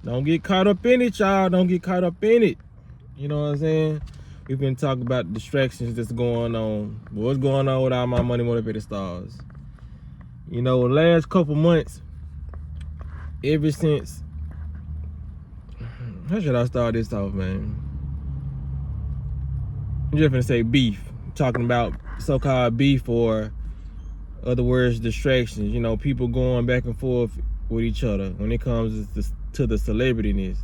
Don't get caught up in it, y'all. Don't get caught up in it. You know what I'm saying? We've been talking about distractions that's going on. What's going on with all my money motivated stars? You know, last couple months, ever since, how should I start this off, man? I'm just gonna say beef. I'm talking about so-called beef, or other words, distractions. You know, people going back and forth with each other when it comes to the celebrityness.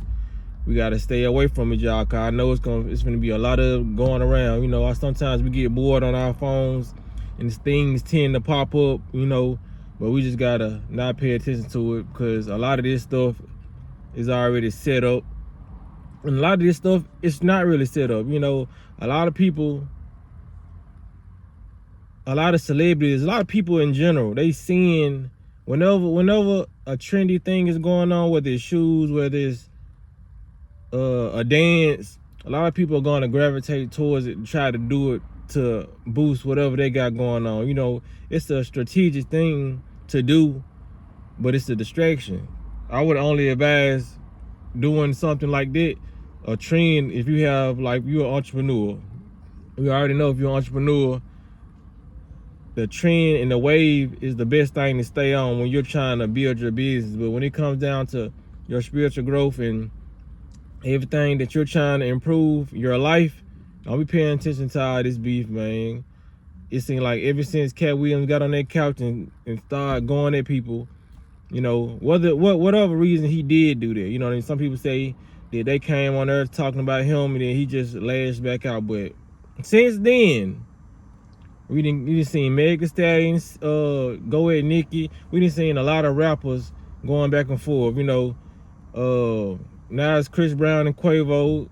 We gotta stay away from it, y'all, cause I know it's gonna be a lot of going around. You know, sometimes we get bored on our phones and things tend to pop up, you know, but we just gotta not pay attention to it, because a lot of this stuff is already set up. And a lot of this stuff, it's not really set up. You know, a lot of people, a lot of celebrities, a lot of people in general, they seeing whenever a trendy thing is going on, whether it's shoes, whether it's a dance, a lot of people are going to gravitate towards it and try to do it to boost whatever they got going on. You know, it's a strategic thing to do, but it's a distraction. I would only advise doing something like that, a trend, if you have, like, you're an entrepreneur. We already know if you're an entrepreneur, the trend and the wave is the best thing to stay on when you're trying to build your business. But when it comes down to your spiritual growth and everything that you're trying to improve your life, don't be paying attention to all this beef, man. It seems like ever since Cat Williams got on that couch and started going at people, you know, whatever reason he did do that. You know what I mean? Some people say that they came on earth talking about him and then he just lashed back out. But since then, we didn't see Meg Thee Stallion go at Nicki. We didn't see a lot of rappers going back and forth. You know, now it's Chris Brown and Quavo.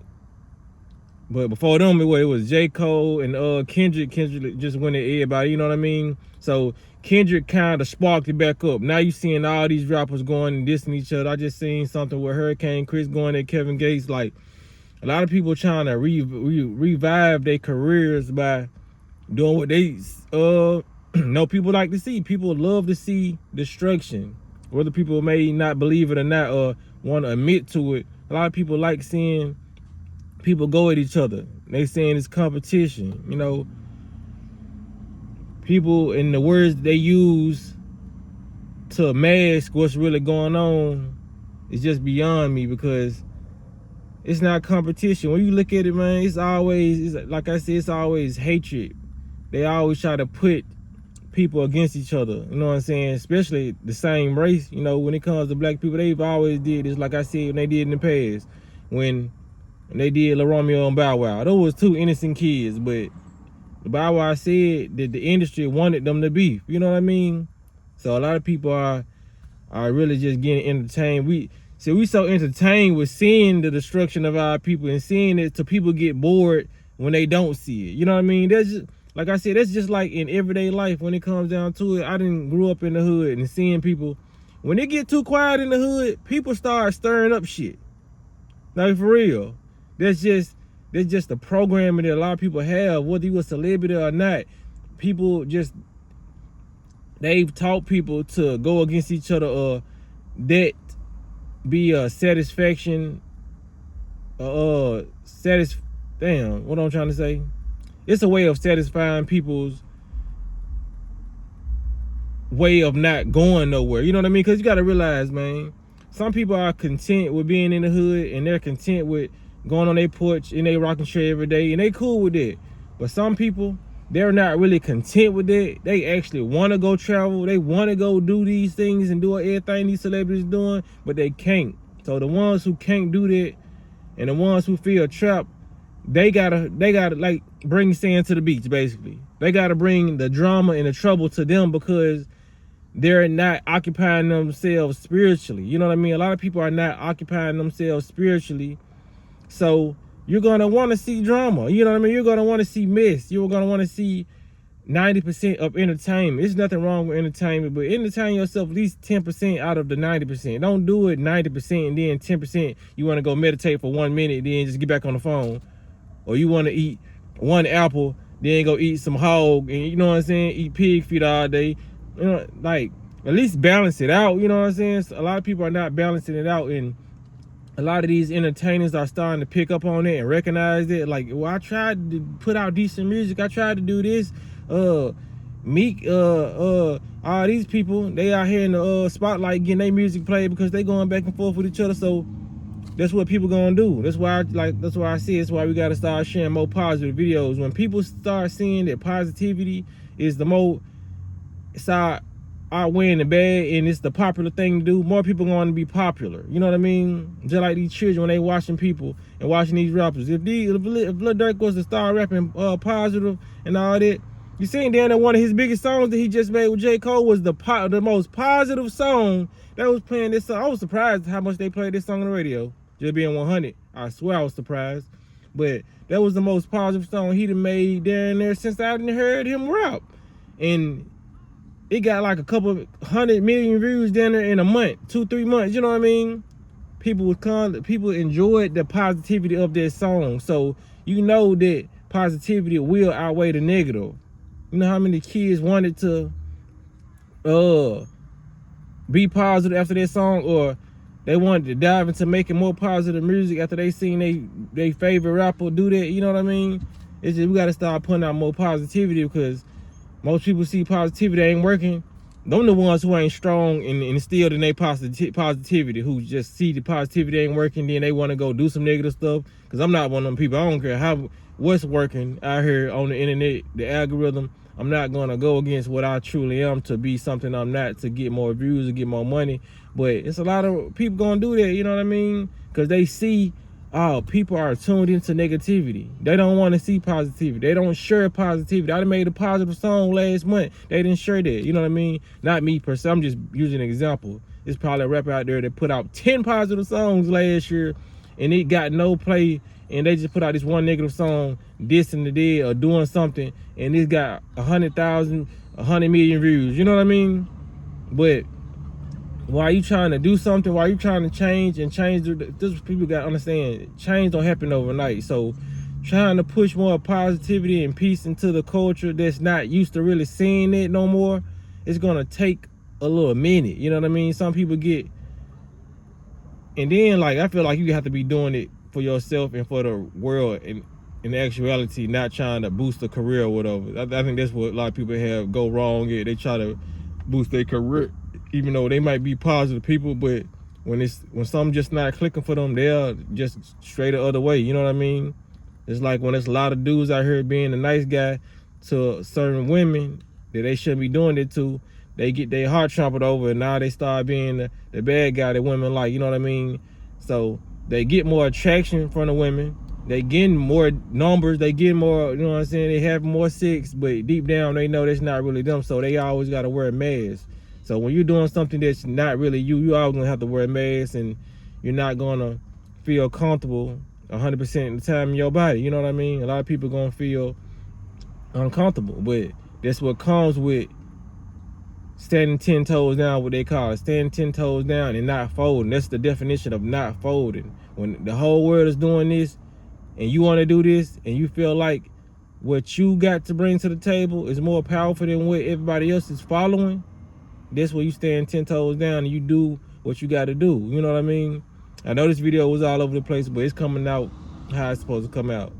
But before them, it was J. Cole and Kendrick. Kendrick just went at everybody, you know what I mean? So Kendrick kind of sparked it back up. Now you seeing all these rappers going and dissing each other. I just seen something with Hurricane Chris going at Kevin Gates. Like, a lot of people trying to revive their careers by doing what they know people like to see. People love to see destruction. Whether people may not believe it or not, or want to admit to it, a lot of people like seeing people go at each other. They saying it's competition. You know, people, in the words they use to mask what's really going on, is just beyond me, because it's not competition. When you look at it, man, it's like I said, it's always hatred. They always try to put people against each other, you know what I'm saying? Especially the same race. You know, when it comes to black people, they've always did this, like I said, when they did in the past. When they did La Romeo and Bow Wow. Those was two innocent kids, but Bow Wow said that the industry wanted them to beef. You know what I mean? So a lot of people are really just getting entertained. We so entertained with seeing the destruction of our people and seeing it, till people get bored when they don't see it. You know what I mean? That's just, like I said, that's just like in everyday life when it comes down to it. I didn't grew up in the hood and seeing people, when they get too quiet in the hood, people start stirring up shit. Like, for real. That's just the programming that a lot of people have, whether you a celebrity or not. People just, they've taught people to go against each other, or that be a satisfaction, damn, what I'm trying to say? It's a way of satisfying people's way of not going nowhere. You know what I mean? Because you got to realize, man, some people are content with being in the hood, and they're content with going on their porch and they rocking chair every day, and they cool with it. But some people, they're not really content with it. They actually want to go travel. They want to go do these things and do everything these celebrities doing, but they can't. So the ones who can't do that, and the ones who feel trapped, they gotta like bring sand to the beach, basically. They gotta bring the drama and the trouble to them, because they're not occupying themselves spiritually. You know what I mean? A lot of people are not occupying themselves spiritually. So you're gonna want to see drama. You know what I mean? You're gonna want to see mess. You're gonna want to see 90% of entertainment. There's nothing wrong with entertainment, but entertain yourself at least 10% out of the 90%. Don't do it 90% and then 10% you want to go meditate for 1 minute, then just get back on the phone. Or you want to eat one apple, then go eat some hog, and you know what I'm saying, eat pig feet all day. You know, like, at least balance it out. You know what I'm saying? So a lot of people are not balancing it out, and a lot of these entertainers are starting to pick up on it and recognize it. Like, well, I tried to put out decent music. I tried to do this. Meek, all these people, they out here in the spotlight getting their music played because they going back and forth with each other. So that's what people gonna do. That's why I see it's why we gotta start sharing more positive videos. When people start seeing that positivity is the more start outweighing the bad and it's the popular thing to do, more people going to be popular. You know what I mean? Just like these children when they watching people and watching these rappers. If Lil Durk was to start rapping positive and all that, you seen down that one of his biggest songs that he just made with J. Cole was the most positive song that was playing this song. I was surprised how much they played this song on the radio. Just being 100. I swear I was surprised. But that was the most positive song he done made down there since I didn't heard him rap. And it got like a couple 100 million views down there in a month, 2-3 months. You know what I mean? People enjoyed the positivity of that song. So you know that positivity will outweigh the negative. You know how many kids wanted to be positive after that song, or they wanted to dive into making more positive music after they seen they favorite rapper do that. You know what I mean? It's just we gotta start putting out more positivity, because most people see positivity ain't working. Them the ones who ain't strong and instilled in their positivity, who just see the positivity ain't working, then they want to go do some negative stuff. Because I'm not one of them people. I don't care what's working out here on the internet, the algorithm. I'm not going to go against what I truly am to be something I'm not, to get more views or get more money. But it's a lot of people going to do that, you know what I mean? Because they see, oh, people are tuned into negativity. They don't want to see positivity. They don't share positivity. I done made a positive song last month. They didn't share that. You know what I mean? Not me per se. I'm just using an example. There's probably a rapper out there that put out 10 positive songs last year and it got no play, and they just put out this one negative song dissing the dead or doing something, and it's got 100,000, 100 million views. You know what I mean? But while you trying to do something, while you trying to change, this people got to understand, change don't happen overnight. So trying to push more positivity and peace into the culture that's not used to really seeing it no more, it's going to take a little minute. You know what I mean? Some people get, and then like, I feel like you have to be doing it for yourself and for the world, and in actuality, not trying to boost a career or whatever. I think that's what a lot of people have go wrong. Yeah, they try to boost their career, even though they might be positive people, but when something just not clicking for them, they'll just straight the other way. You know what I mean? It's like when there's a lot of dudes out here being a nice guy to certain women that they shouldn't be doing it to, they get their heart trampled over, and now they start being the bad guy that women like. You know what I mean? So they get more attraction from the women. They getting more numbers. They get more, you know what I'm saying? They have more sex, but deep down they know that's not really them. So they always got to wear a mask. So when you're doing something that's not really you always gonna have to wear a mask, and you're not gonna feel comfortable 100% of the time in your body. You know what I mean? A lot of people gonna feel uncomfortable, but that's what comes with standing 10 toes down, what they call it, standing 10 toes down and not folding. That's the definition of not folding. When the whole world is doing this and you want to do this, and you feel like what you got to bring to the table is more powerful than what everybody else is following, that's where you stand 10 toes down and you do what you got to do. You know what I mean? I know this video was all over the place, but it's coming out how it's supposed to come out.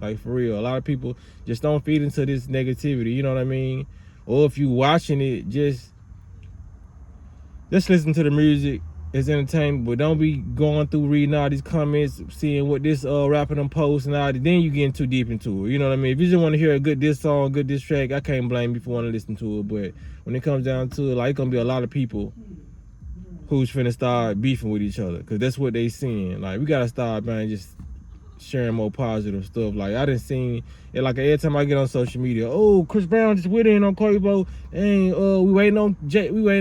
Like, for real. A lot of people just don't feed into this negativity. You know what I mean? Or if you watching it, just listen to the music. It's entertainment, but don't be going through reading all these comments, seeing what this rapper them posts and all that. Then you getting too deep into it. You know what I mean? If you just want to hear a good diss song, good diss track, I can't blame you for wanting to listen to it. But when it comes down to it, like, it's gonna be a lot of people who's finna start beefing with each other, because that's what they seeing. Like, we gotta start, man, just sharing more positive stuff. Like, I done seen it, like, every time I get on social media, oh, Chris Brown just went in on Quavo, and we waiting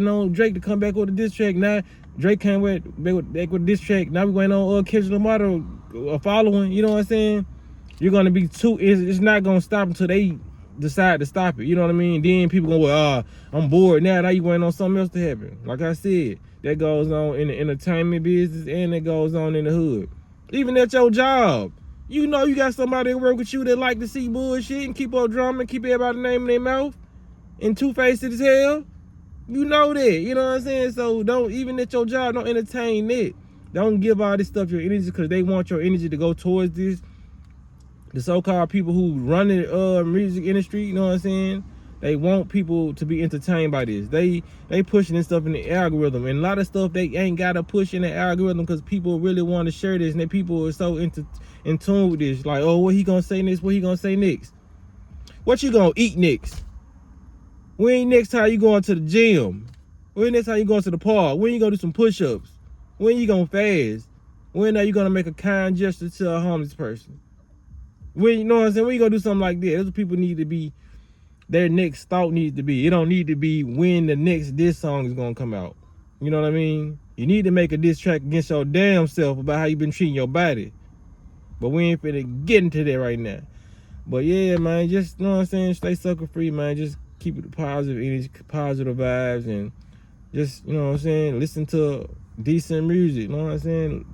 on Drake to come back with a diss track. Now Drake came back with a diss track. Now we waiting on Kendrick Lamar to following. You know what I'm saying? You're gonna be it's not gonna stop until they decide to stop it. You know what I mean? Then people go, well, I'm bored now. Now you waiting on something else to happen. Like I said, that goes on in the entertainment business, and it goes on in the hood. Even at your job, you know you got somebody that work with you that like to see bullshit and keep on drumming, keep everybody name in their mouth, and two-faced as hell. You know that, you know what I'm saying? So don't, even at your job, don't entertain that. Don't give all this stuff your energy, because they want your energy to go towards this. The so-called people who run the music industry, you know what I'm saying? They want people to be entertained by this. They pushing this stuff in the algorithm, and a lot of stuff they ain't gotta push in the algorithm because people really want to share this, and they people are so in tune with this. Like, oh, what he gonna say next? What he gonna say next? What you gonna eat next? When next time you going to the gym? When next time you going to the park? When you gonna do some push-ups? When you gonna fast? When are you gonna make a kind gesture to a homeless person? When, you know what I'm saying? When you gonna do something like that? That's what people need to be. Their next thought needs to be. It don't need to be when the next diss song is gonna come out. You know what I mean? You need to make a diss track against your damn self about how you been treating your body. But we ain't finna get into that right now. But yeah, man, just, you know what I'm saying? Stay sucker free, man. Just keep it positive energy, positive vibes, and just, you know what I'm saying? Listen to decent music, you know what I'm saying?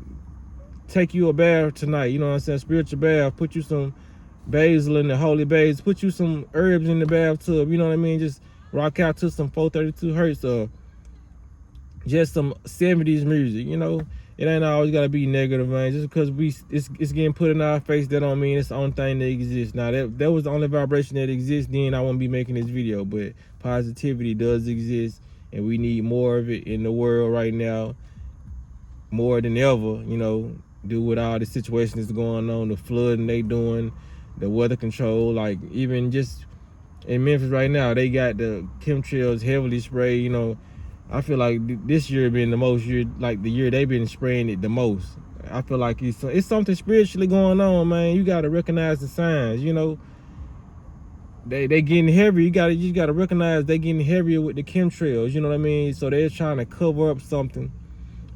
Take you a bath tonight, you know what I'm saying? Spiritual bath. Put you some basil in the holy baths. Put you some herbs in the bathtub, you know what I mean? Just rock out to some 432 hertz or just some 70s music, you know? It ain't always gotta be negative, man. Just because it's getting put in our face, that don't mean it's the only thing that exists. Now, that was the only vibration that exists, then I wouldn't be making this video. But positivity does exist, and we need more of it in the world right now, more than ever, you know, due with all the situations going on, the flooding they doing, the weather control. Like, even just in Memphis right now, they got the chemtrails heavily sprayed, you know. I feel like this year been the most year, like the year they've been spraying it the most. I feel like it's something spiritually going on, man. You gotta recognize the signs, you know. They getting heavier. You gotta recognize they getting heavier with the chemtrails, you know what I mean? So they're trying to cover up something,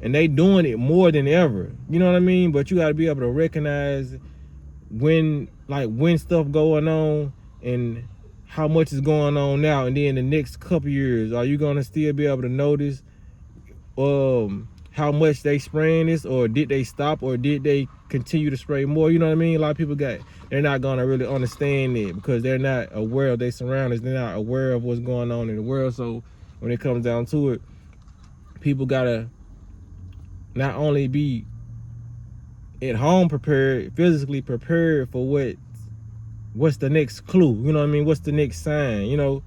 and they doing it more than ever, you know what I mean? But you gotta be able to recognize when stuff going on and how much is going on now, and then the next couple years, are you gonna still be able to notice how much they spraying this, or did they stop, or did they continue to spray more? You know what I mean? A lot of people they're not gonna really understand it because they're not aware of their surroundings. They're not aware of what's going on in the world. So when it comes down to it, people gotta not only be at home prepared, physically prepared for what's the next clue, you know what I mean? What's the next sign? You know,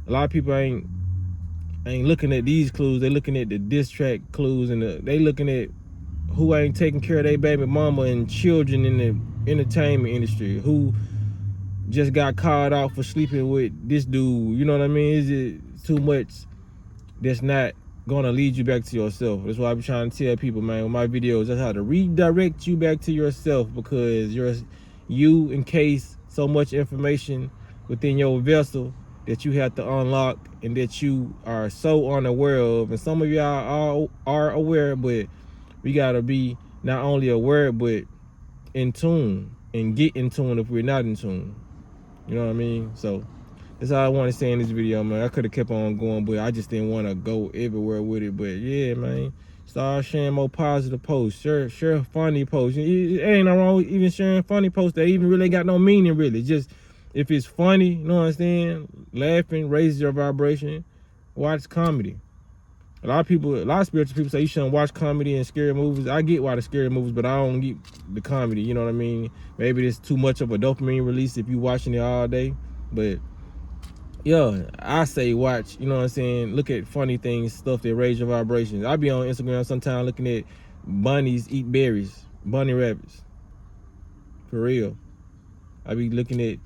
a lot of people ain't looking at these clues. They looking at the diss track clues, and they looking at who ain't taking care of their baby mama and children in the entertainment industry, who just got called out for sleeping with this dude. You know what I mean? Is it too much that's not gonna lead you back to yourself? That's why I be trying to tell people, man, with my videos, that's how to redirect you back to yourself, because you encase so much information within your vessel that you have to unlock, and that you are so unaware of. And some of y'all are aware, but we gotta be not only aware but in tune, and get in tune if we're not in tune. You know what I mean? So that's all I want to say in this video, man. I could have kept on going, but I just didn't want to go everywhere with it. But yeah, man, start sharing more positive posts. Share funny posts. It ain't no wrong with even sharing funny posts that even really got no meaning, really. Just if it's funny, you know what I'm saying? Laughing raises your vibration. Watch comedy. A lot of spiritual people say you shouldn't watch comedy and scary movies. I get why the scary movies, but I don't get the comedy, you know what I mean? Maybe it's too much of a dopamine release if you watching it all day. But yeah, I say watch, you know what I'm saying? Look at funny things, stuff that raise your vibrations. I be on Instagram sometimes looking at bunnies eat berries, bunny rabbits. For real. I be looking at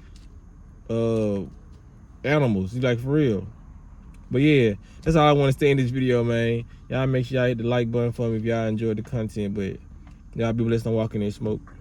animals, like, for real. But yeah, that's all I want to say in this video, man. Y'all make sure y'all hit the like button for me if y'all enjoyed the content. But y'all be blessed on walking in smoke.